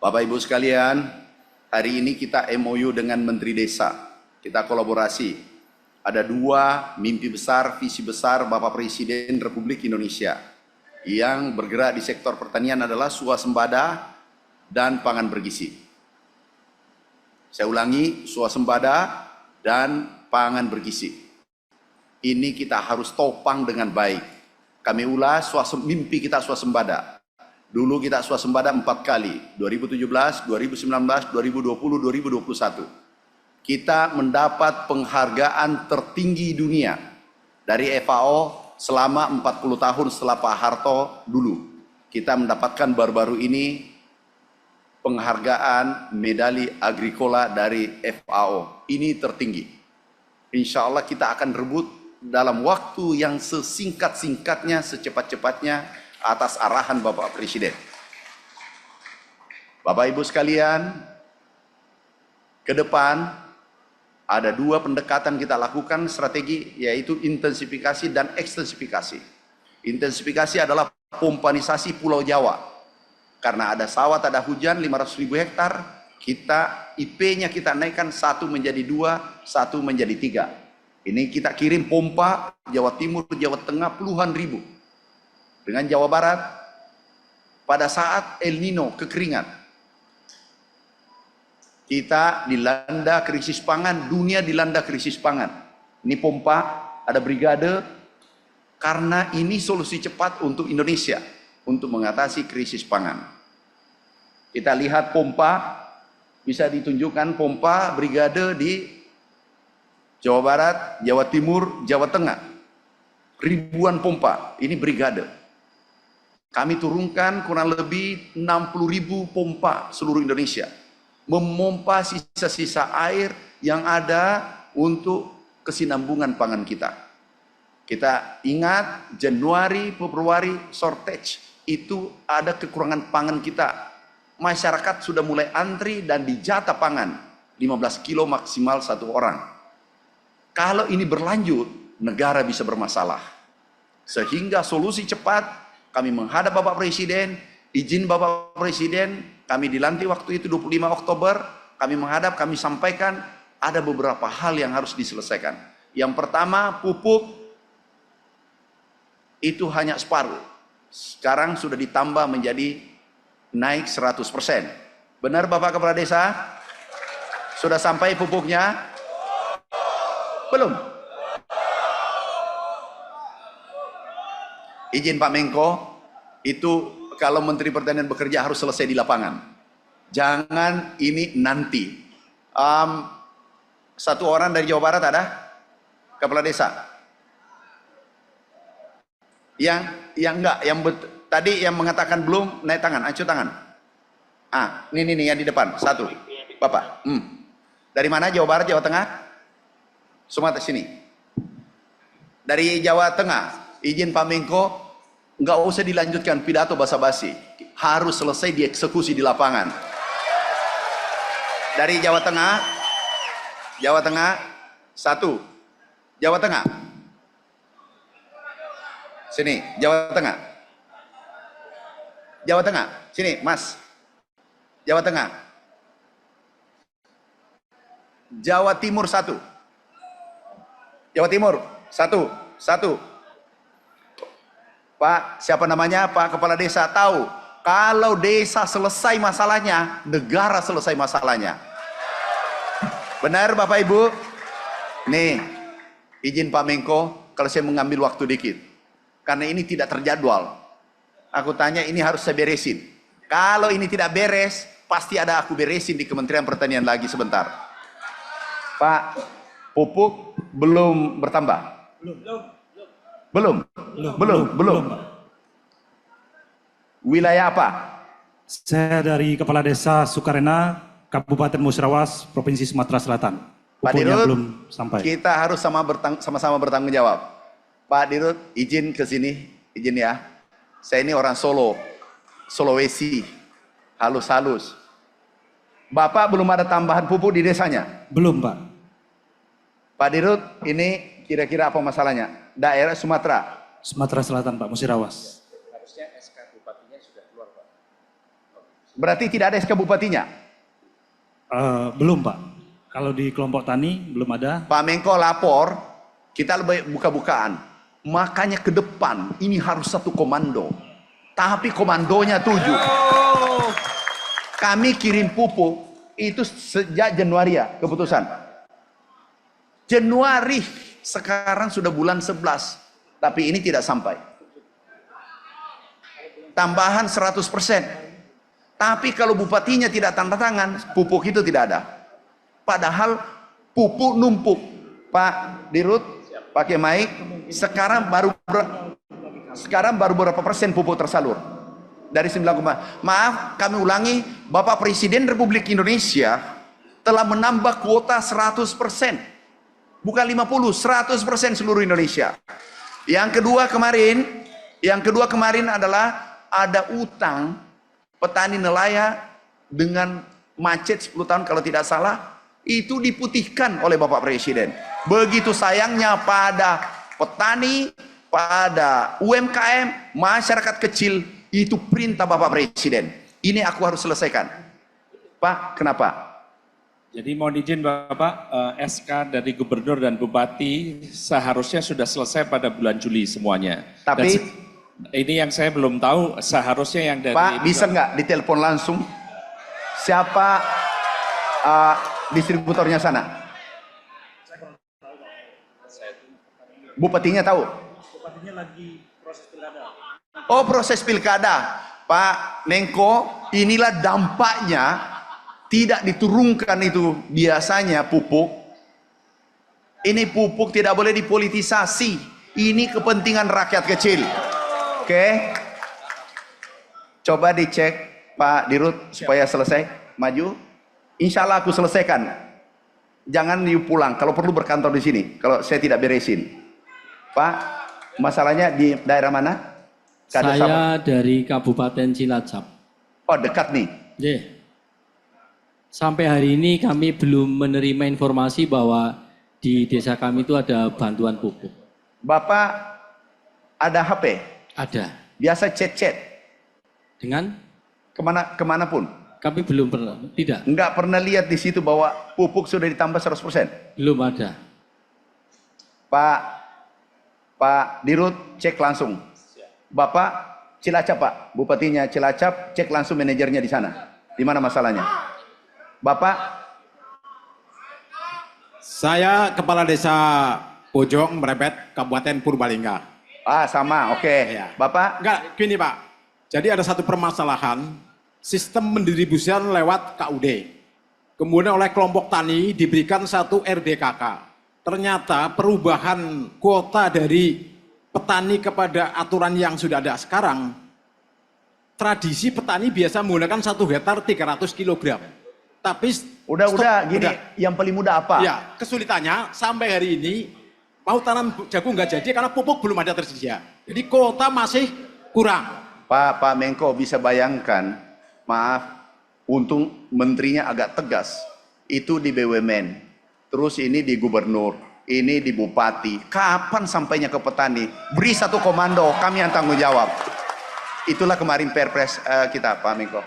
Bapak Ibu sekalian, hari ini kita MOU dengan Menteri Desa. Kita kolaborasi. Ada dua mimpi besar, visi besar Bapak Presiden Republik Indonesia. Yang bergerak di sektor pertanian adalah swasembada dan pangan bergizi. Saya ulangi, swasembada dan pangan bergizi. Ini kita harus topang dengan baik. Kami ulas mimpi kita swasembada. Dulu kita swasembada 4 kali, 2017, 2019, 2020, 2021. Kita mendapat penghargaan tertinggi dunia dari FAO selama 40 tahun setelah Pak Harto dulu. Kita mendapatkan baru-baru ini penghargaan medali agrikola dari FAO. Ini tertinggi. Insya Allah kita akan rebut dalam waktu yang sesingkat-singkatnya, secepat-cepatnya atas arahan Bapak Presiden. Bapak Ibu sekalian, ke depan ada dua pendekatan kita lakukan strategi, yaitu intensifikasi dan ekstensifikasi. Intensifikasi adalah pompanisasi Pulau Jawa. Karena ada sawah, ada hujan 500.000 hektar, kita IP-nya kita naikkan 1 menjadi 2, 1 menjadi 3. Ini kita kirim pompa Jawa Timur, Jawa Tengah puluhan ribu. Dengan Jawa Barat, pada saat El Nino, kekeringan. Kita dilanda krisis pangan, dunia dilanda krisis pangan. Ini pompa, ada brigade, karena ini solusi cepat untuk Indonesia, untuk mengatasi krisis pangan. Kita lihat pompa, bisa ditunjukkan pompa brigade di Jawa Barat, Jawa Timur, Jawa Tengah. Ribuan pompa, ini brigade. Kami turunkan kurang lebih 60.000 pompa seluruh Indonesia. Memompa sisa-sisa air yang ada untuk kesinambungan pangan kita. Kita ingat Januari, Februari, shortage. Itu ada kekurangan pangan kita. Masyarakat sudah mulai antri dan dijatah pangan. 15 kilo maksimal 1 orang. Kalau ini berlanjut, negara bisa bermasalah. Sehingga solusi cepat, kami menghadap Bapak Presiden, izin Bapak Presiden, kami dilantik waktu itu 25 Oktober, kami menghadap, kami sampaikan, ada beberapa hal yang harus diselesaikan. Yang pertama, pupuk, itu hanya separuh. Sekarang sudah ditambah menjadi naik 100%. Benar Bapak Kepala Desa? Sudah sampai pupuknya? Belum. Izin Pak Menko, itu kalau Menteri Pertanian bekerja harus selesai di lapangan. Jangan ini nanti. Satu orang dari Jawa Barat ada? Kepala Desa? Yang enggak, tadi yang mengatakan belum, naik tangan, acuh tangan. Ini yang di depan, satu. Bapak. Dari mana? Jawa Barat, Jawa Tengah? Sumatera sini. Dari Jawa Tengah, izin Pak Menko, nggak usah dilanjutkan pidato basa-basi, harus selesai dieksekusi di lapangan. Dari Jawa Tengah, satu. Jawa Tengah, sini. Jawa Tengah, sini, Mas. Jawa Tengah. Jawa Timur satu. Jawa Timur, satu. Pak, siapa namanya? Pak Kepala Desa tahu. Kalau desa selesai masalahnya, negara selesai masalahnya. Benar Bapak Ibu? Nih, izin Pak Menko, kalau saya mengambil waktu dikit. Karena ini tidak terjadwal. Aku tanya, ini harus saya beresin. Kalau ini tidak beres, pasti ada aku beresin di Kementerian Pertanian lagi sebentar. Pak, pupuk belum bertambah? Belum. Wilayah apa? Saya dari Kepala Desa Sukarena, Kabupaten Musirawas, Provinsi Sumatera Selatan. Pak Dirut, belum sampai. Kita harus sama-sama bertanggung jawab. Pak Dirut, izin ke sini, izin ya. Saya ini orang Sulawesi, halus-halus. Bapak belum ada tambahan pupuk di desanya? Belum, Pak. Pak Dirut, ini kira-kira apa masalahnya? Daerah Sumatera? Sumatera Selatan, Pak, Musirawas. Harusnya SK Bupatinya sudah keluar, Pak. Berarti tidak ada SK bupatinya? Belum Pak. Kalau di kelompok tani belum ada. Pak Menko lapor, kita lebih buka-bukaan. Makanya ke depan ini harus satu komando. Tapi komandonya 7. Kami kirim pupuk itu sejak Januari ya keputusan. Januari, sekarang sudah bulan 11. Tapi ini tidak sampai. Tambahan 100%. Tapi kalau bupatinya tidak tanda tangan, pupuk itu tidak ada. Padahal pupuk numpuk. Pak Dirut, pakai mic, sekarang baru berapa persen pupuk tersalur? Dari 9, maaf kami ulangi, Bapak Presiden Republik Indonesia telah menambah kuota 100%. Bukan 50, 100% seluruh Indonesia. Yang kedua kemarin adalah ada utang petani nelayan dengan macet 10 tahun kalau tidak salah, itu diputihkan oleh Bapak Presiden. Begitu sayangnya pada petani, pada UMKM, masyarakat kecil, itu perintah Bapak Presiden. Ini aku harus selesaikan. Pak, kenapa? Jadi mohon izin Bapak, SK dari Gubernur dan Bupati seharusnya sudah selesai pada bulan Juli semuanya. Tapi ini yang saya belum tahu, seharusnya yang dari... Pak, bisa nggak ditelepon langsung? Siapa distributornya sana? Bupatinya tahu? Bupatinya lagi proses pilkada. Oh, proses pilkada. Pak Menko, inilah dampaknya tidak diturunkan itu biasanya pupuk. Ini pupuk tidak boleh dipolitisasi. Ini kepentingan rakyat kecil. Oke. Coba dicek Pak Dirut supaya selesai. Maju. Insya Allah aku selesaikan. Jangan you pulang. Kalau perlu berkantor di sini. Kalau saya tidak beresin. Pak, masalahnya di daerah mana? Saya dari Kabupaten Cilacap. Oh, dekat nih. Yeah. Sampai hari ini kami belum menerima informasi bahwa di desa kami itu ada bantuan pupuk. Bapak ada HP? Ada. Biasa chat-chat? Dengan? Kemana pun? Kami belum pernah. Tidak. Enggak pernah lihat di situ bahwa pupuk sudah ditambah 100%? Belum ada. Pak Dirut, cek langsung. Bapak Cilacap, Pak. Bupatinya Cilacap, cek langsung manajernya di sana. Di mana masalahnya? Bapak? Saya Kepala Desa Pojong Merebet, Kabupaten Purbalingga. Sama, oke. Ya. Bapak? Enggak, gini Pak. Jadi ada satu permasalahan, sistem pendistribusian lewat KUD. Kemudian oleh kelompok tani diberikan satu RDKK. Ternyata perubahan kuota dari petani kepada aturan yang sudah ada sekarang, tradisi petani biasa menggunakan 1 hektar 300 kg. Tapi udah gini, yang paling mudah apa? Ya, kesulitannya sampai hari ini mau tanam jagung nggak jadi karena pupuk belum ada tersedia. Jadi kuota masih kurang. Pak Menko bisa bayangkan, maaf, untung menterinya agak tegas. Itu di BUMN, terus ini di gubernur, ini di bupati. Kapan sampainya ke petani? Beri satu komando, kami yang tanggung jawab. Itulah kemarin perpres kita, Pak Menko.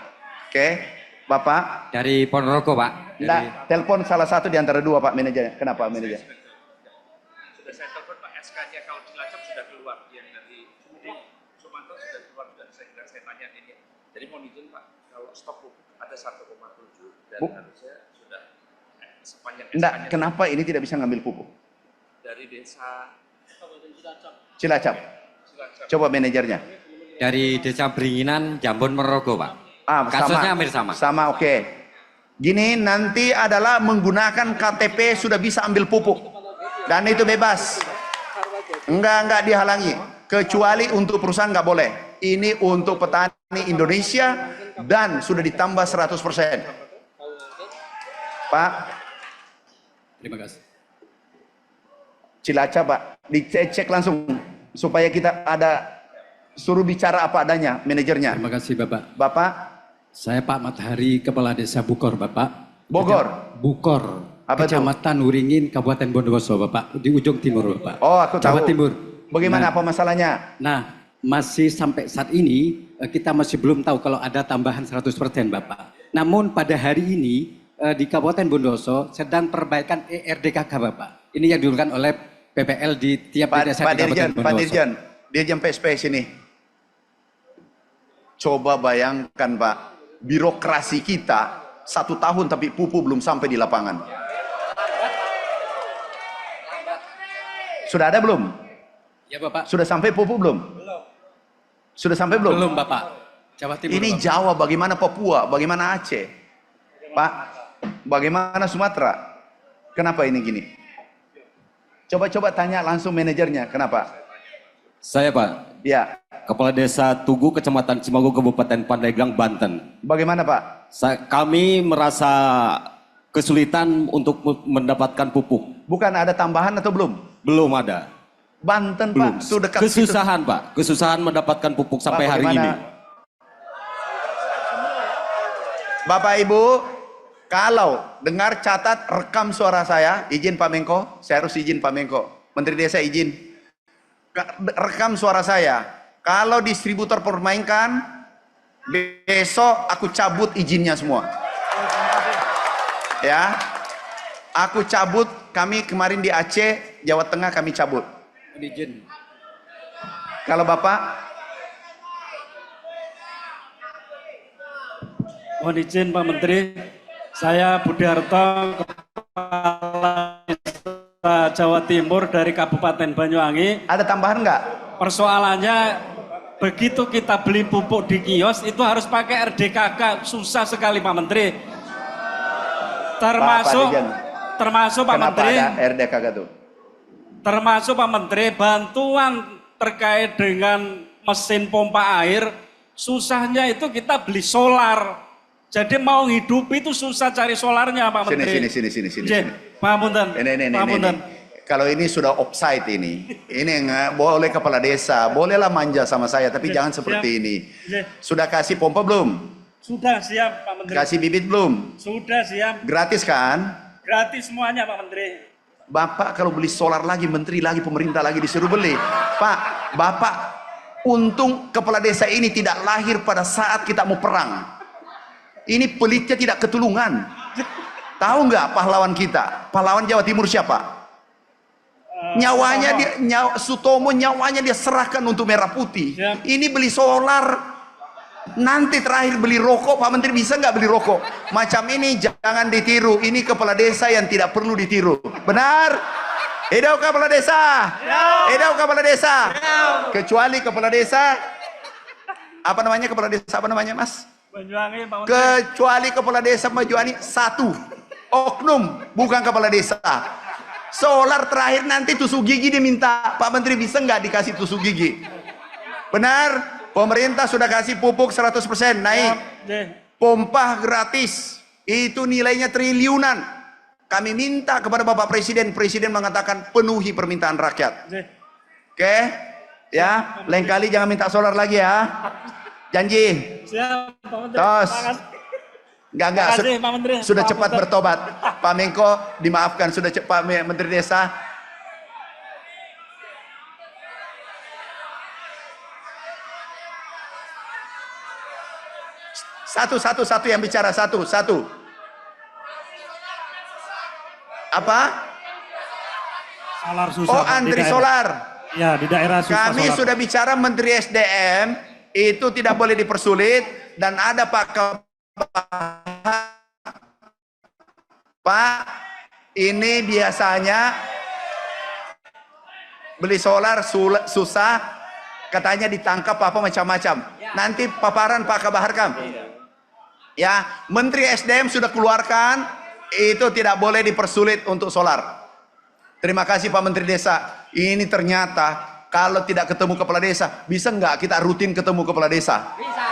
Oke, Bapak? Dari Ponorogo, Pak. Enggak, telepon salah satu di antara dua, Pak manajernya. Kenapa manajer? Sudah saya telepon Pak, SK-nya kalau Cilacap sudah keluar, yang dari Sumatera sudah keluar, dan saya tanya ini. Jadi mohon izin Pak, kalau stok pupuk ada 1,7 dan harusnya sudah sepanjang Enggak, SK-nya kenapa ini tidak bisa ngambil pupuk? dari desa Cilacap. Coba manajernya. Dari Desa Beringinan, Jambon, Ponorogo, Pak. Kasusnya hampir sama. Sama, oke. Gini, nanti adalah menggunakan KTP sudah bisa ambil pupuk. Dan itu bebas. Enggak dihalangi. Kecuali untuk perusahaan nggak boleh. Ini untuk petani Indonesia dan sudah ditambah 100%. Pak. Terima kasih. Cilacap, Pak. Dicek langsung supaya kita ada suruh bicara apa adanya manajernya. Terima kasih Bapak. Bapak? Saya Pak Matahari, Kepala Desa Bukor, Bapak. Bogor? Bukor. Apa Kecamatan Uringin, Kabupaten Bondowoso, Bapak. Di ujung timur, Bapak. Oh, aku tahu. Jawa Timur. Bagaimana apa masalahnya? Nah, masih sampai saat ini kita masih belum tahu kalau ada tambahan 100% Bapak. Namun pada hari ini di Kabupaten Bondoso sedang perbaikan ERDKK Bapak. Ini yang dilakukan oleh PPL di tiap desa di Kabupaten Bondoso. Pak Dirjen, Dirjen PSPS ini. Coba bayangkan Pak, birokrasi kita 1 tahun tapi pupuk belum sampai di lapangan. Sudah ada belum? Ya Bapak. Sudah sampai pupuk belum? Belum. Sudah sampai belum? Belum Bapak. Jawa Timur. Ini Bapak. Jawa, bagaimana Papua, bagaimana Aceh? Pak, bagaimana Sumatera? Kenapa ini gini? Coba-coba tanya langsung manajernya, kenapa? Saya Pak, Ya, Kepala Desa Tugu, Kecamatan Cimago, Kabupaten Pandeglang, Banten. bagaimana Pak? Kami merasa kesulitan untuk mendapatkan pupuk. Bukan ada tambahan atau belum? Belum ada. Banten Belum. Pak, sudah dekat situ. Kesusahan Pak, kesusahan mendapatkan pupuk sampai Pak, hari bagaimana? ini. Bapak Ibu, kalau dengar, catat, rekam suara saya, izin Pak Menko, saya harus izin Pak Menko, Menteri Desa izin, rekam suara saya. Kalau distributor permainkan, besok aku cabut izinnya semua. Ya, aku cabut. Kami kemarin di Aceh, Jawa Tengah kami cabut. Izin. Kalau Bapak, Mohon izin Pak Menteri, saya Budi Harto, Kepala Desa Jawa Timur dari Kabupaten Banyuwangi. ada tambahan nggak? Persoalannya begitu kita beli pupuk di kios itu harus pakai RDKK, susah sekali Pak Menteri. Termasuk Pak Kenapa Menteri, ada RDKK tuh? termasuk Pak Menteri bantuan terkait dengan mesin pompa air, susahnya itu kita beli solar. Jadi mau hidupi itu susah cari solarnya Pak Menteri. Sini. Pak Punten. Ini. Kalau ini sudah offside ini nggak boleh kepala desa, bolehlah manja sama saya, tapi jangan seperti ini. Sudah kasih pompa belum? Sudah siap Pak Menteri. Kasih bibit belum? Sudah siap. Gratis kan? Gratis semuanya Pak Menteri. Bapak kalau beli solar lagi, menteri lagi, pemerintah lagi disuruh beli. Pak, Bapak, untung kepala desa ini tidak lahir pada saat kita mau perang. Ini pelitnya tidak ketulungan. Tahu nggak pahlawan kita? Pahlawan Jawa Timur siapa? Nyawanya Sutomo nyawanya dia serahkan untuk merah putih. Siap. Ini beli solar. Nanti terakhir beli rokok, Pak Menteri bisa nggak beli rokok? Macam ini jangan ditiru. Ini kepala desa yang tidak perlu ditiru. Benar? Hidup kepala desa. Hidup kepala desa. Kecuali kepala desa. Apa namanya kepala desa? Apa namanya Mas? Banyuwangi Pak Menteri. Kecuali kepala desa Banyuwangi satu oknum, bukan kepala desa. Solar terakhir nanti tusuk gigi diminta, Pak Menteri bisa nggak dikasih tusuk gigi? Benar, pemerintah sudah kasih pupuk 100% naik, pompa gratis, itu nilainya triliunan. Kami minta kepada Bapak Presiden, Presiden mengatakan penuhi permintaan rakyat. Oke, ya, lain kali jangan minta solar lagi ya. Janji. Siap Pak Menteri. Tos. Enggak. Terima kasih, Pak Menteri. Sudah Pak cepat Menteri. bertobat. Pak Menko dimaafkan, sudah cepat Menteri Desa. Satu yang bicara, satu. Apa? Solar susah. Oh, Pak, di antri daerah. solar. Ya, di daerah susah Kami solar. sudah bicara Menteri SDM, itu tidak boleh dipersulit, dan ada Pak, ini biasanya beli solar susah, katanya ditangkap apa macam-macam. Nanti paparan Pak Kabar Harkam. Ya, Menteri SDM sudah keluarkan, itu tidak boleh dipersulit untuk solar. Terima kasih Pak Menteri Desa. Ini ternyata kalau tidak ketemu kepala desa, bisa nggak kita rutin ketemu kepala desa? Bisa.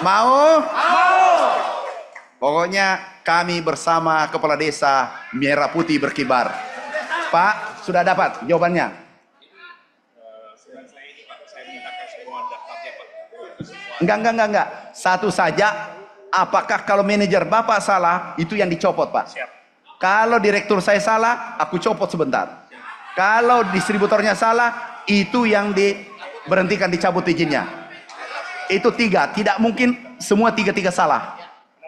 Mau? Pokoknya kami bersama kepala desa merah putih berkibar. Pak, sudah dapat jawabannya? Enggak. Satu saja. Apakah kalau manajer Bapak salah, itu yang dicopot, Pak? Siap. Kalau direktur saya salah, aku copot sebentar. Kalau distributornya salah, itu yang berhentikan, dicabut izinnya. Itu 3, tidak mungkin semua 3 salah.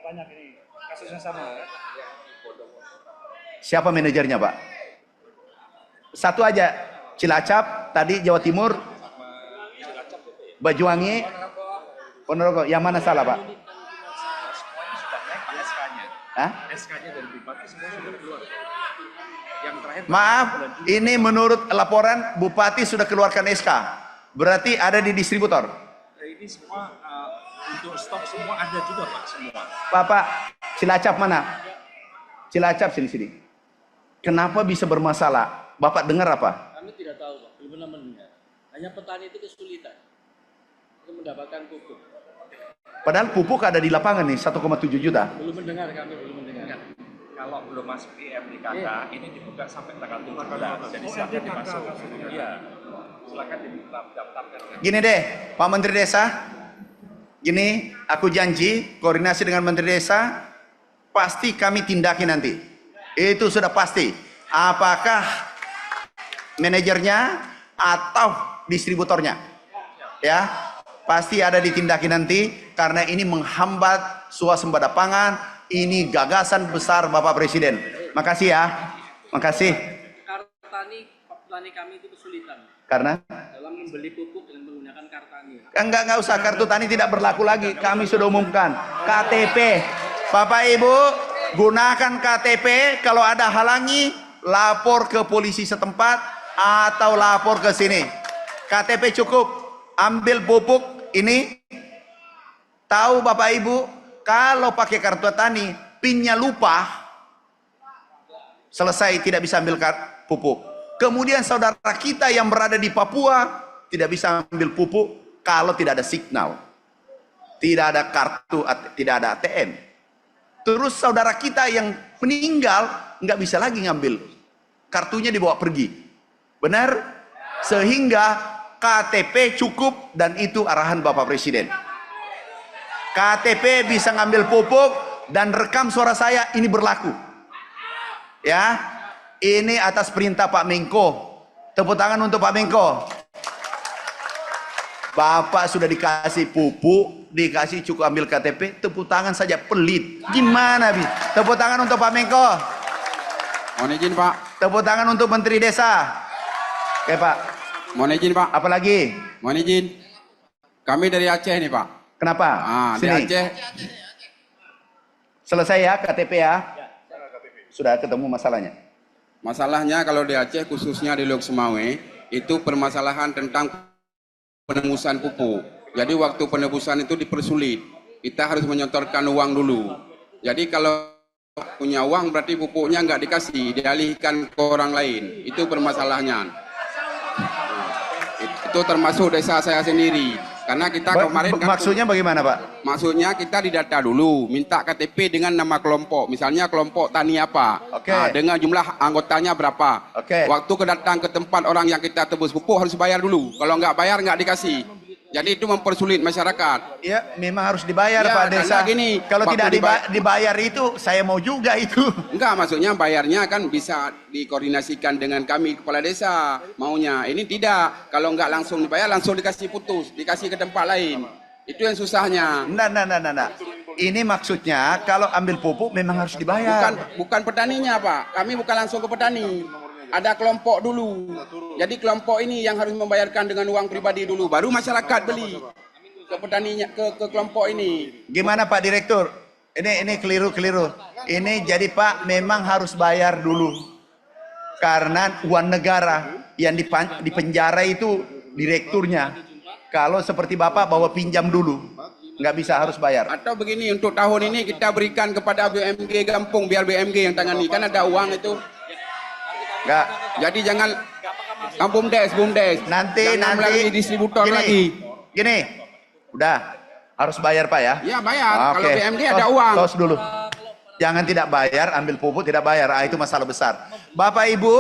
Banyak ini kasusnya sama. Siapa manajernya, Pak? Satu aja, Cilacap, tadi Jawa Timur, Banyuwangi, Ponorogo. Yang mana salah, Pak? Semuanya sudah naik Pak SK-nya. Hah? SK-nya dari Bupati semua sudah keluar. Yang terakhir Maaf, ini menurut laporan Bupati sudah keluarkan SK. Berarti ada di distributor. ini semua untuk stok semua ada juga Pak semua. Pak, Cilacap mana? Cilacap sini. Kenapa bisa bermasalah? Bapak dengar apa? Kami tidak tahu, Pak. Belum pernah mendengar. Hanya petani itu kesulitan untuk mendapatkan pupuk. Padahal pupuk ada di lapangan nih, 1,7 juta. Belum mendengar, kami belum mendengar. Kalau belum masuk di MDKK, ini dibuka sampai tanggal 17. Jadi silakan dimasuk. Iya. Silakan didaftarkan. Gini deh, Pak Menteri Desa. Gini, aku janji koordinasi dengan Menteri Desa, pasti kami tindaki nanti. Itu sudah pasti. Apakah manajernya atau distributornya? Ya, pasti ada ditindaki nanti karena ini menghambat swasembada pangan. Ini gagasan besar Bapak Presiden. Makasih ya. Makasih. Petani kami itu kesulitan. Karena Dalam membeli pupuk dengan menggunakan kartani. enggak usah, kartu tani tidak berlaku lagi. Kami sudah umumkan KTP. Bapak Ibu, gunakan KTP. Kalau ada halangi, lapor ke polisi setempat atau lapor ke sini. KTP cukup. Ambil pupuk ini. Tahu Bapak Ibu, kalau pakai kartu tani, PIN-nya lupa, selesai, tidak bisa ambil pupuk. Kemudian saudara kita yang berada di Papua tidak bisa ambil pupuk kalau tidak ada signal, tidak ada kartu, tidak ada ATM. Terus saudara kita yang meninggal nggak bisa lagi ngambil, kartunya dibawa pergi. Benar? Sehingga KTP cukup dan itu arahan Bapak Presiden. KTP bisa ngambil pupuk dan rekam suara saya, ini berlaku. Ya. Ini atas perintah Pak Menko. Tepuk tangan untuk Pak Menko. Bapak sudah dikasih pupuk, dikasih cukup ambil KTP, tepuk tangan saja, pelit. Gimana bi? Tepuk tangan untuk Pak Menko. Mohon izin Pak. Tepuk tangan untuk Menteri Desa. Oke Pak. Mohon izin Pak. Apalagi? Mohon izin. Kami dari Aceh nih Pak. Kenapa? Dari Aceh. Selesai ya KTP ya? Sudah ketemu masalahnya? Masalahnya kalau di Aceh khususnya di Lok Sumawe itu permasalahan tentang penembusan pupuk. Jadi waktu penembusan itu dipersulit. Kita harus menyetorkan uang dulu. Jadi kalau punya uang berarti pupuknya nggak dikasih, dialihkan ke orang lain. Itu permasalahannya. Itu termasuk desa saya sendiri. Karena kita kemarin kan, maksudnya bagaimana Pak? Maksudnya kita didata dulu, minta KTP dengan nama kelompok. Misalnya kelompok tani apa, dengan jumlah anggotanya berapa. Waktu kedatang ke tempat orang yang kita tebus pupuk harus bayar dulu. Kalau nggak bayar nggak dikasih. Jadi itu mempersulit masyarakat. Ya, memang harus dibayar ya, Pak Desa. Gini, kalau tidak dibayar itu, saya mau juga itu. Enggak, maksudnya bayarnya kan bisa dikoordinasikan dengan kami kepala desa maunya. Ini tidak. Kalau nggak langsung dibayar, langsung dikasih putus, dikasih ke tempat lain. Itu yang susahnya. Nah. Ini maksudnya kalau ambil pupuk memang harus dibayar. Bukan petaninya Pak. Kami bukan langsung ke petani. Ada kelompok dulu. Jadi kelompok ini yang harus membayarkan dengan uang pribadi dulu. Baru masyarakat beli ke petaninya, ke kelompok ini. Gimana Pak Direktur? Ini keliru. Ini jadi Pak memang harus bayar dulu. Karena uang negara yang di penjara itu direkturnya. Kalau seperti Bapak bawa pinjam dulu. Nggak bisa, harus bayar. Atau begini, untuk tahun ini kita berikan kepada BMG Gampung, biar BMG yang tangani. Kan ada uang itu. Enggak. Jadi jangan BUMDes. Nanti melalui distributor lagi. Gini. Udah. Harus bayar Pak ya? Iya bayar. Kalau BMG ada uang. Tos dulu. Jangan tidak bayar, ambil pupuk tidak bayar. Itu masalah besar. Bapak Ibu,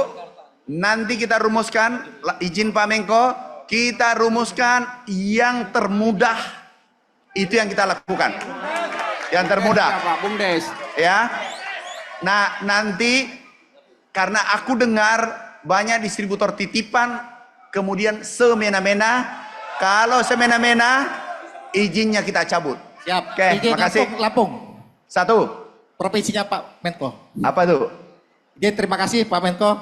nanti kita rumuskan, izin Pak Menko, kita rumuskan yang termudah. Itu yang kita lakukan. Yang termudah. Pak BUMDes. Ya. Nah, nanti karena aku dengar banyak distributor titipan kemudian semena-mena Kalau semena-mena, izinnya kita cabut. Siap. Oke, Izin makasih. Lampung. Satu. Provinsinya Pak Menko. Apa tuh? Jadi terima kasih Pak Menko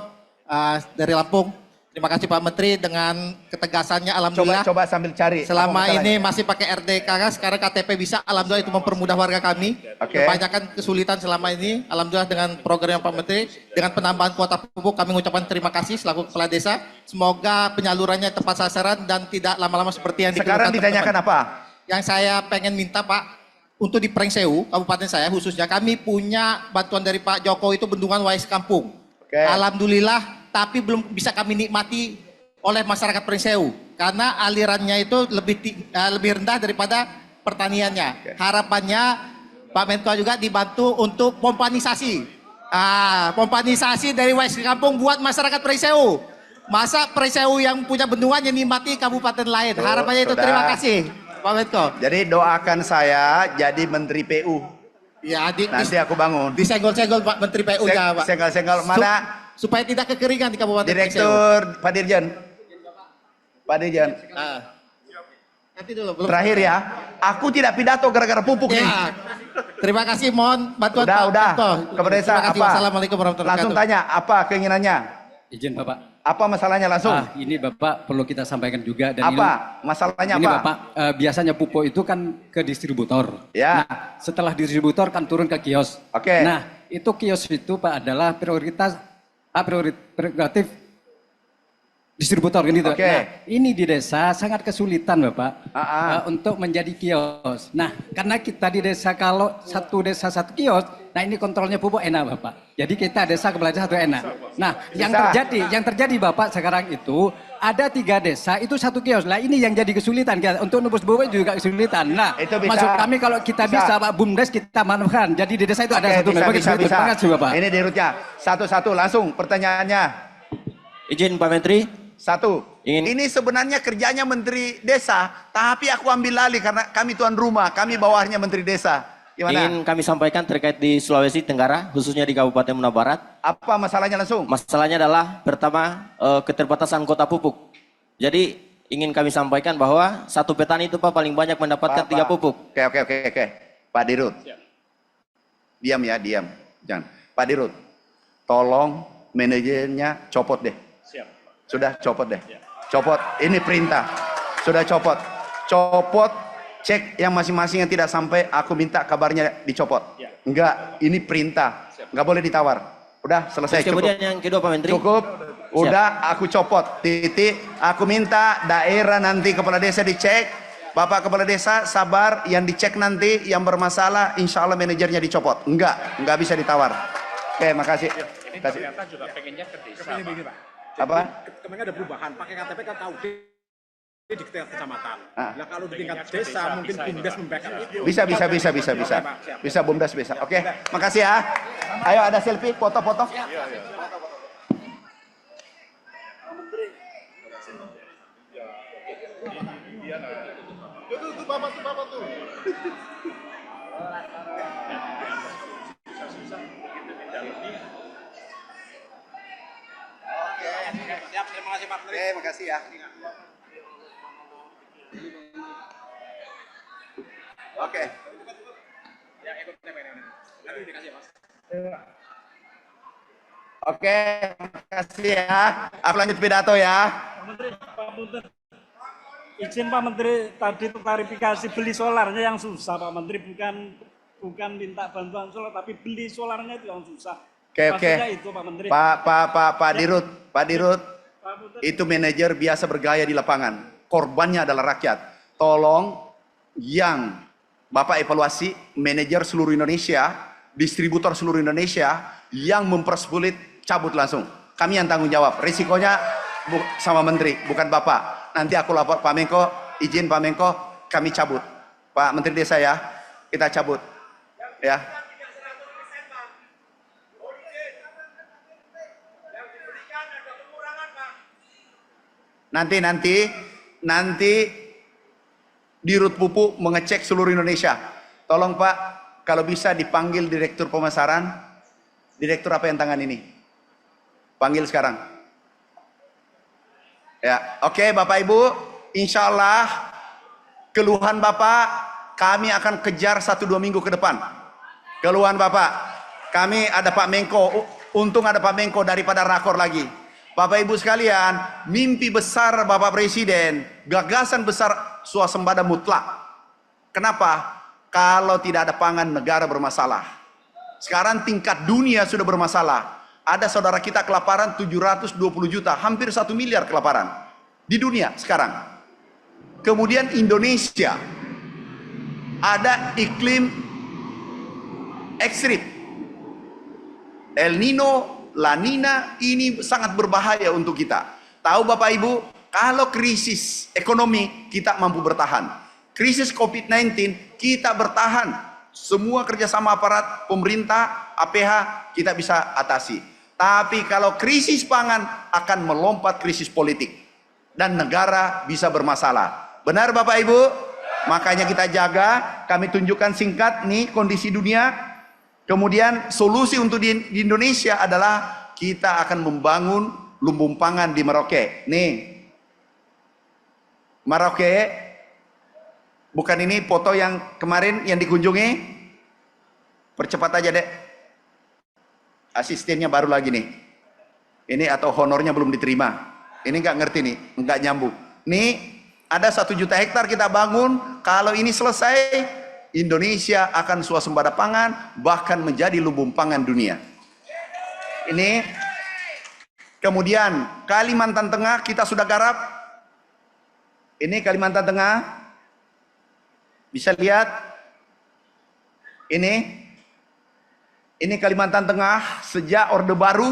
dari Lampung. Terima kasih Pak Menteri dengan ketegasannya, alhamdulillah. Coba sambil cari. Selama ini masih pakai RDKK, sekarang KTP bisa, alhamdulillah itu mempermudah warga kami. Oke. Kebanyakan kesulitan selama ini, alhamdulillah dengan program Pak Menteri, dengan penambahan kuota pupuk, kami mengucapkan terima kasih selaku kepala desa. Semoga penyalurannya tepat sasaran dan tidak lama-lama seperti yang Sekarang dikeluhkan ditanyakan teman-teman. apa? Yang saya pengen minta Pak, untuk di Prengseu, kabupaten saya khususnya, kami punya bantuan dari Pak Jokowi itu bendungan Wais Kampung. Oke. Alhamdulillah, tapi belum bisa kami nikmati oleh masyarakat Prengseu karena alirannya itu lebih rendah daripada pertaniannya. Harapannya Pak Menko juga dibantu untuk pompanisasi. Pompanisasi dari Wais Kampung buat masyarakat Prengseu. Masa Prengseu yang punya bendungan yang nikmati kabupaten lain. Harapannya itu, sudah. terima kasih Pak Menko. Jadi doakan saya jadi Menteri PU. Ya, Nanti aku bangun. disenggol-senggol Pak Menteri PU ya Pak. Senggol-senggol. Mana Supaya tidak kekeringan di Kabupaten Prengseu. Direktur Pak Dirjen? Pak Dirjen. Nanti dulu, belum. Terakhir ya, aku tidak pidato gara-gara pupuk nih. Ya. Terima kasih, mohon bantuan Udah. Menko. Kepada desa Terima kasih. apa? Wassalamualaikum warahmatullahi Langsung wabarakatuh. tanya, apa keinginannya? Izin Bapak. Apa masalahnya langsung? Ini Bapak perlu kita sampaikan juga. Dan Apa? Masalahnya ini apa? Bapak, biasanya pupuk itu kan ke distributor. Ya. Nah, setelah distributor kan turun ke kios. Oke. Nah, itu kios itu Pak adalah prerogatif distributor kan gitu. Oke. Nah, ini di desa sangat kesulitan Bapak untuk menjadi kios. Nah, karena kita di desa kalau satu desa satu kios, nah ini kontrolnya pupuk enak Bapak. Jadi kita desa kepala desa satu enak. Nah, yang terjadi Bapak sekarang itu ada 3 desa itu satu kios. Lah ini yang jadi kesulitan untuk nembus pupuk juga kesulitan. Nah, Itu bisa. maksud kami kalau kita bisa Pak Bumdes kita manfaatkan. Jadi di desa itu ada satu bisa. Terima kasih Bapak. Ini di rootnya. Satu-satu langsung pertanyaannya. Izin Pak Menteri. Satu. Ini sebenarnya kerjanya Menteri Desa, tapi aku ambil alih karena kami tuan rumah, kami bawahnya Menteri Desa. Gimana? Ingin kami sampaikan terkait di Sulawesi Tenggara, khususnya di Kabupaten Muna Barat. Apa masalahnya langsung? Masalahnya adalah pertama keterbatasan kuota pupuk. Jadi ingin kami sampaikan bahwa satu petani itu Pak paling banyak mendapatkan 3 pupuk. Oke. Pak Dirut. Diam ya, diam. Jangan. Pak Dirut, tolong manajernya copot deh. Sudah copot deh. Copot. Ini perintah. Sudah copot. Copot. Cek yang masing-masing yang tidak sampai, aku minta kabarnya dicopot. Enggak, ini perintah. Enggak boleh ditawar. Udah, selesai. Terus kemudian yang kedua Pak Menteri. Cukup. Udah, aku copot. Titik. Aku minta daerah nanti kepala desa dicek. Bapak kepala desa sabar, yang dicek nanti yang bermasalah, insya Allah manajernya dicopot. Enggak bisa ditawar. Oke, makasih. Ini ternyata juga pengennya ke desa. Apa? Kemarin ada perubahan, pakai KTP kan tahu di tingkat kecamatan. Nah kalau di tingkat desa mungkin Bumdes membackup itu. Bisa. Bisa Bumdes bisa. Oke, makasih ya. Ayo ada selfie, foto-foto. Bapak tuh. Siap, terima kasih Pak Menteri. Oke, makasih ya. Oke. Ya, ikut nanti dikasih Mas. Oke, makasih ya. Aku lanjut pidato ya. Pak Menteri, izin Pak Menteri, tadi itu klarifikasi beli solarnya yang susah Pak Menteri, bukan minta bantuan solar, tapi beli solarnya itu yang susah. Oke. Maksudnya itu Pak Menteri. Pak Dirut, itu manajer biasa bergaya di lapangan. Korbannya adalah rakyat. Tolong yang Bapak evaluasi manajer seluruh Indonesia, distributor seluruh Indonesia yang mempersulit, cabut langsung. Kami yang tanggung jawab. Risikonya sama Menteri, bukan Bapak. Nanti aku lapor Pak Menko, izin Pak Menko, kami cabut. Pak Menteri Desa ya, kita cabut. Ya. Nanti Dirut Pupuk mengecek seluruh Indonesia. Tolong Pak, kalau bisa dipanggil Direktur Pemasaran. Direktur apa yang tangan ini? Panggil sekarang. Ya, oke Bapak Ibu, insya Allah keluhan Bapak kami akan kejar 1-2 minggu ke depan. Keluhan Bapak, kami ada Pak Menko, untung ada Pak Menko daripada rakor lagi. Bapak Ibu sekalian, mimpi besar Bapak Presiden, gagasan besar swasembada mutlak. Kenapa? Kalau tidak ada pangan, negara bermasalah. Sekarang tingkat dunia sudah bermasalah. Ada saudara kita kelaparan 720 juta, hampir 1 miliar kelaparan di dunia sekarang. Kemudian Indonesia ada iklim ekstrim, El Nino, La Nina, ini sangat berbahaya untuk kita. Tahu Bapak Ibu, kalau krisis ekonomi kita mampu bertahan. Krisis COVID-19 kita bertahan. Semua kerjasama aparat pemerintah, APH kita bisa atasi. Tapi kalau krisis pangan akan melompat krisis politik dan negara bisa bermasalah. Benar Bapak Ibu? Makanya kita jaga, kami tunjukkan singkat nih kondisi dunia. Kemudian solusi untuk di Indonesia adalah kita akan membangun lumbung pangan di Merauke. Nih, Merauke, bukan ini foto yang kemarin yang dikunjungi. Percepat aja dek. Asistennya baru lagi nih. Ini atau honornya belum diterima. Ini nggak ngerti nih, nggak nyambung. Nih ada 1 juta hektar kita bangun. Kalau ini selesai, Indonesia akan swasembada pangan, bahkan menjadi lumbung pangan dunia. Ini kemudian Kalimantan Tengah kita sudah garap. Ini Kalimantan Tengah, bisa lihat. Ini Kalimantan Tengah sejak Orde Baru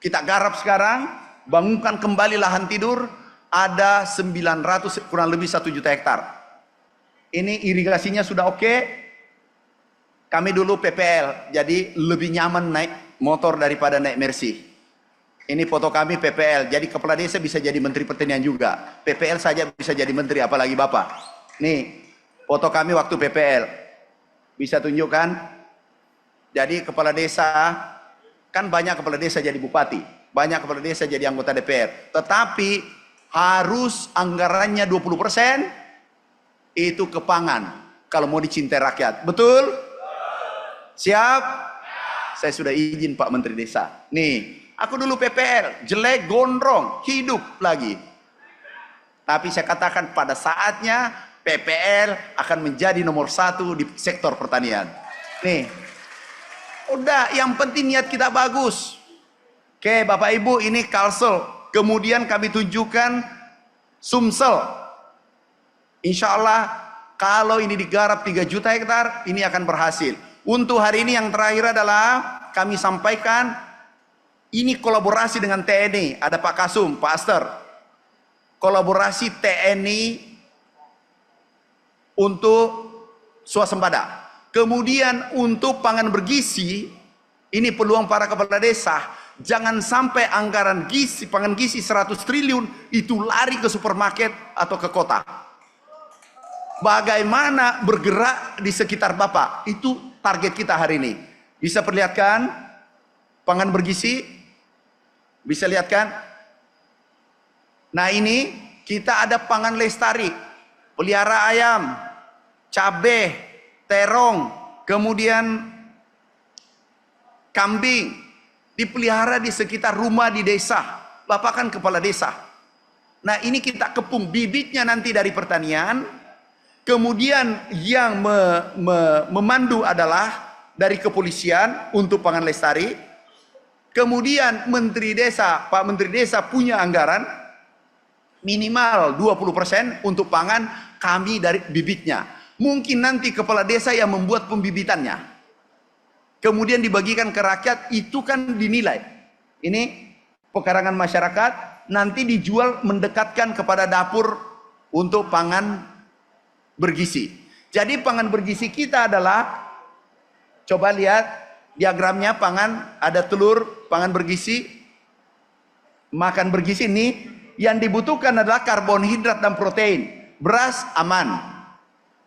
kita garap sekarang, bangunkan kembali lahan tidur. Ada 900 kurang lebih 1 juta hektar. Ini irigasinya sudah oke. Kami dulu PPL, jadi lebih nyaman naik motor daripada naik Mercy. Ini foto kami PPL, jadi kepala desa bisa jadi menteri pertanian juga. PPL saja bisa jadi menteri, apalagi Bapak. Nih, foto kami waktu PPL. Bisa tunjukkan? Jadi kepala desa, kan banyak kepala desa jadi bupati. Banyak kepala desa jadi anggota DPR. Tetapi harus anggarannya 20% itu ke pangan kalau mau dicintai rakyat. Betul? Siap? Saya sudah izin Pak Menteri Desa. Nih, aku dulu PPL, jelek, gondrong, hidup lagi. Tapi saya katakan pada saatnya PPL akan menjadi nomor 1 di sektor pertanian. Nih, udah yang penting niat kita bagus. Oke Bapak Ibu, ini Kalsel. Kemudian kami tunjukkan Sumsel. Insya Allah kalau ini digarap 3 juta hektar, ini akan berhasil. Untuk hari ini yang terakhir adalah kami sampaikan ini kolaborasi dengan TNI. Ada Pak Kasum, Pak Aster. Kolaborasi TNI untuk swasembada. Kemudian untuk pangan bergizi, ini peluang para kepala desa. Jangan sampai anggaran gizi, pangan gizi 100 triliun itu lari ke supermarket atau ke kota. Bagaimana bergerak di sekitar Bapak, itu target kita hari ini. Bisa perlihatkan pangan bergizi? Bisa lihatkan? Nah ini kita ada pangan lestari, pelihara ayam, cabai, terong, kemudian kambing, dipelihara di sekitar rumah di desa. Bapak kan kepala desa. Nah ini kita kepung bibitnya nanti dari pertanian. Kemudian yang memandu adalah dari kepolisian untuk pangan lestari. Kemudian Menteri Desa, Pak Menteri Desa punya anggaran minimal 20% untuk pangan, kami dari bibitnya. Mungkin nanti kepala desa yang membuat pembibitannya. Kemudian dibagikan ke rakyat, itu kan dinilai. Ini pekarangan masyarakat, nanti dijual mendekatkan kepada dapur untuk pangan bergizi. Jadi pangan bergizi kita adalah, coba lihat diagramnya pangan, ada telur, pangan bergizi, makan bergizi ini, yang dibutuhkan adalah karbohidrat dan protein. Beras aman,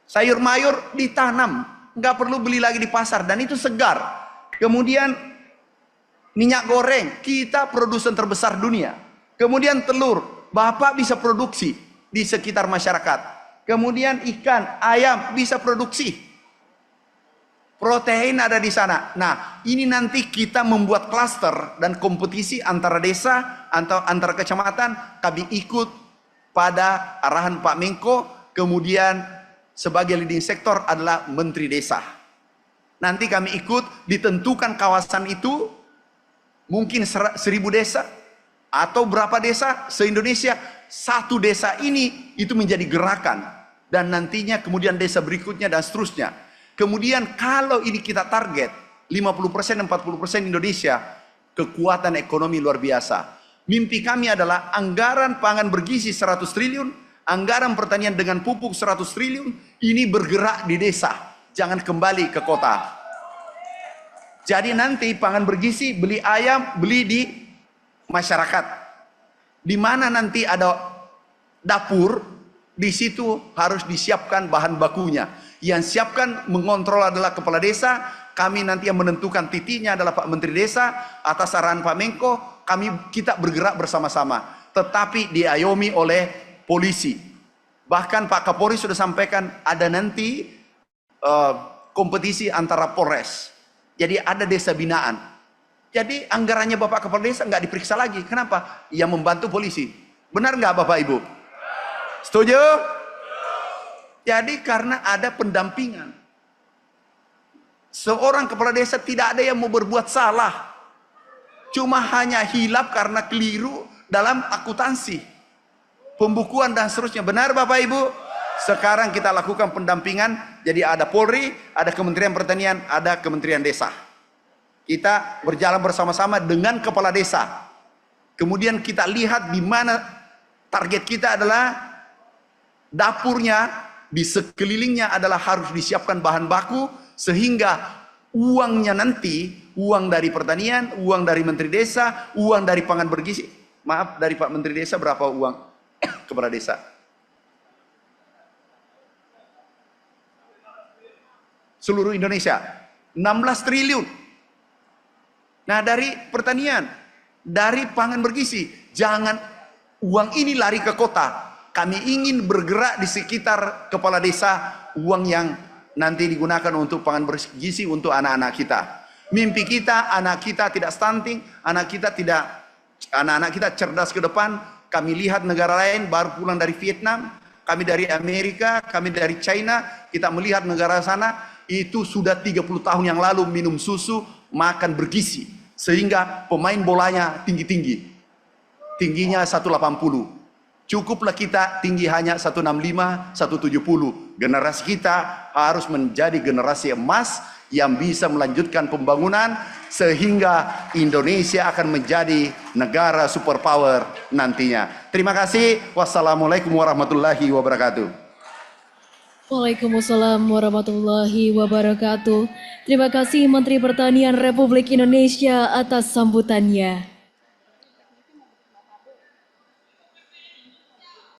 sayur mayur ditanam, nggak perlu beli lagi di pasar dan itu segar. Kemudian minyak goreng, kita produsen terbesar dunia. Kemudian telur, Bapak bisa produksi. di sekitar masyarakat. Kemudian ikan, ayam bisa produksi. Protein ada di sana. Nah, ini nanti kita membuat klaster dan kompetisi antara desa atau antara kecamatan. Kami ikut pada arahan Pak Menko, kemudian sebagai leading sektor adalah Menteri Desa. Nanti kami ikut, ditentukan kawasan itu, mungkin 1.000 desa, atau berapa desa se-Indonesia. Satu desa ini, itu menjadi gerakan. Dan nantinya kemudian desa berikutnya dan seterusnya. Kemudian kalau ini kita target, 50%, 40% Indonesia, kekuatan ekonomi luar biasa. Mimpi kami adalah anggaran pangan bergizi 100 triliun, anggaran pertanian dengan pupuk 100 triliun, ini bergerak di desa, jangan kembali ke kota. Jadi nanti pangan bergizi, beli ayam, beli di masyarakat. Di mana nanti ada dapur, di situ harus disiapkan bahan bakunya. Yang siapkan mengontrol adalah kepala desa, kami nanti yang menentukan titiknya adalah Pak Menteri Desa, atas arahan Pak Menko, kita bergerak bersama-sama. Tetapi diayomi oleh polisi. Bahkan Pak Kapolri sudah sampaikan ada nanti kompetisi antara Polres. Jadi ada desa binaan. Jadi anggarannya Bapak Kepala Desa nggak diperiksa lagi. Kenapa? Yang membantu polisi. Benar nggak Bapak Ibu? Setuju? Jadi karena ada pendampingan. Seorang kepala desa tidak ada yang mau berbuat salah. Cuma hanya hilap karena keliru dalam akuntansi, pembukuan dan seterusnya. Benar Bapak Ibu? Sekarang kita lakukan pendampingan. Jadi ada Polri, ada Kementerian Pertanian, ada Kementerian Desa. Kita berjalan bersama-sama dengan kepala desa. Kemudian kita lihat di mana target kita adalah dapurnya, di sekelilingnya adalah harus disiapkan bahan baku, sehingga uangnya nanti, uang dari pertanian, uang dari Menteri Desa, uang dari pangan bergizi. Maaf, dari Pak Menteri Desa berapa uang kepada desa? Seluruh Indonesia 16 triliun. Nah, dari pertanian, dari pangan bergizi, jangan uang ini lari ke kota. Kami ingin bergerak di sekitar kepala desa, uang yang nanti digunakan untuk pangan bergizi untuk anak-anak kita. Mimpi kita, anak kita tidak stunting, anak-anak kita cerdas ke depan. Kami lihat negara lain baru pulang dari Vietnam, kami dari Amerika, kami dari China, kita melihat negara sana itu sudah 30 tahun yang lalu minum susu, makan bergizi, sehingga pemain bolanya tinggi-tinggi, tingginya 180. Cukuplah kita tinggi hanya 165, 170. Generasi kita harus menjadi generasi emas yang bisa melanjutkan pembangunan sehingga Indonesia akan menjadi negara superpower nantinya. Terima kasih. Wassalamualaikum warahmatullahi wabarakatuh. Waalaikumsalam warahmatullahi wabarakatuh. Terima kasih Menteri Pertanian Republik Indonesia atas sambutannya.